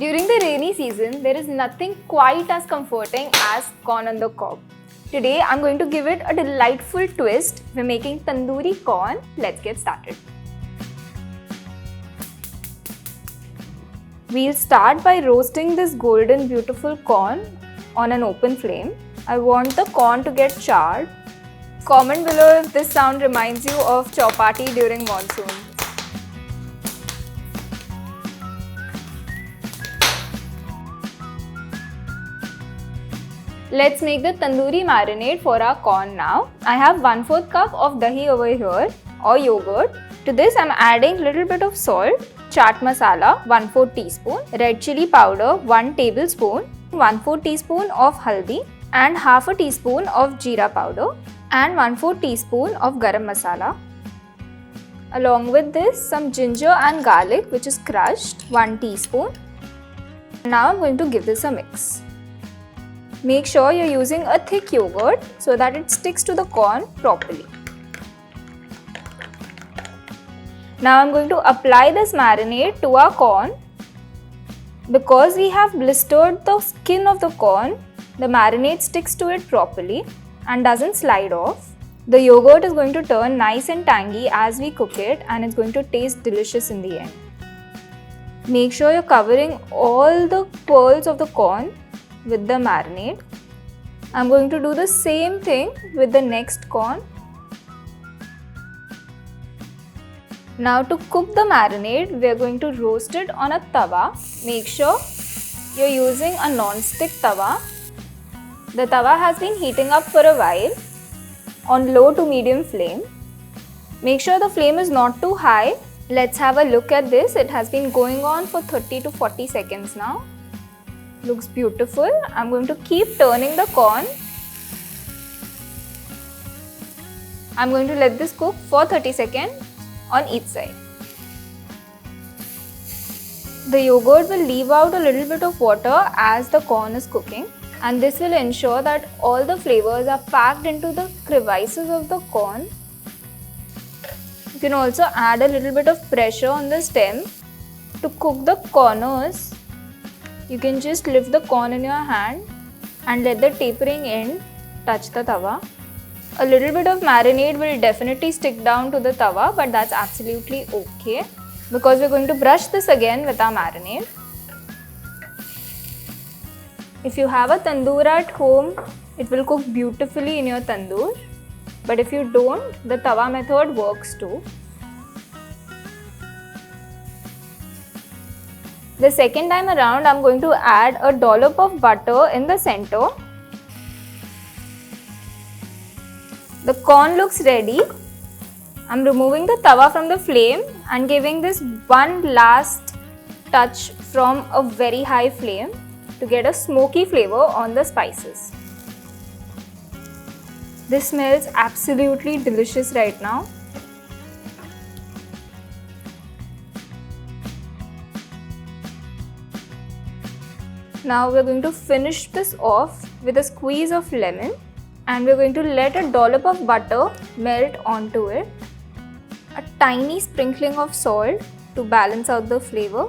During the rainy season, there is nothing quite as comforting as corn on the cob. Today, I'm going to give it a delightful twist. We're making tandoori corn. Let's get started. We'll start by roasting this golden beautiful corn on an open flame. I want the corn to get charred. Comment below if this sound reminds you of chapati during monsoon. Let's make the tandoori marinade for our corn now. I have 1/4 cup of dahi over here or yogurt. To this I'm adding little bit of salt, chaat masala 1/4 teaspoon, red chilli powder 1 tablespoon, 1/4 teaspoon of haldi and half a teaspoon of jeera powder and 1/4 teaspoon of garam masala. Along with this some ginger and garlic which is crushed 1 teaspoon. Now I'm going to give this a mix. Make sure you're using a thick yogurt so that it sticks to the corn properly. Now I'm going to apply this marinade to our corn. Because we have blistered the skin of the corn, the marinade sticks to it properly and doesn't slide off. The yogurt is going to turn nice and tangy as we cook it and it's going to taste delicious in the end. Make sure you're covering all the pearls of the corn with the marinade. I'm going to do the same thing with the next corn. Now to cook the marinade, we are going to roast it on a tawa. Make sure you're using a non-stick tawa. The tawa has been heating up for a while on low to medium flame. Make sure the flame is not too high. Let's have a look at this. It has been going on for 30 to 40 seconds now. Looks beautiful. I'm going to keep turning the corn. I'm going to let this cook for 30 seconds on each side. The yogurt will leave out a little bit of water as the corn is cooking, and this will ensure that all the flavors are packed into the crevices of the corn. You can also add a little bit of pressure on the stem to cook the corners. You can just lift the corn in your hand and let the tapering end touch the tawa. A little bit of marinade will definitely stick down to the tawa, but that's absolutely okay because we're going to brush this again with our marinade. If you have a tandoor at home, it will cook beautifully in your tandoor. But if you don't, the tawa method works too. The second time around, I'm going to add a dollop of butter in the center. The corn looks ready. I'm removing the tawa from the flame and giving this one last touch from a very high flame to get a smoky flavor on the spices. This smells absolutely delicious right now. Now we're going to finish this off with a squeeze of lemon and we're going to let a dollop of butter melt onto it. A tiny sprinkling of salt to balance out the flavor.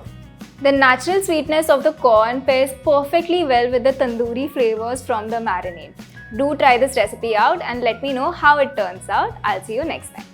The natural sweetness of the corn pairs perfectly well with the tandoori flavors from the marinade. Do try this recipe out and let me know how it turns out. I'll see you next time.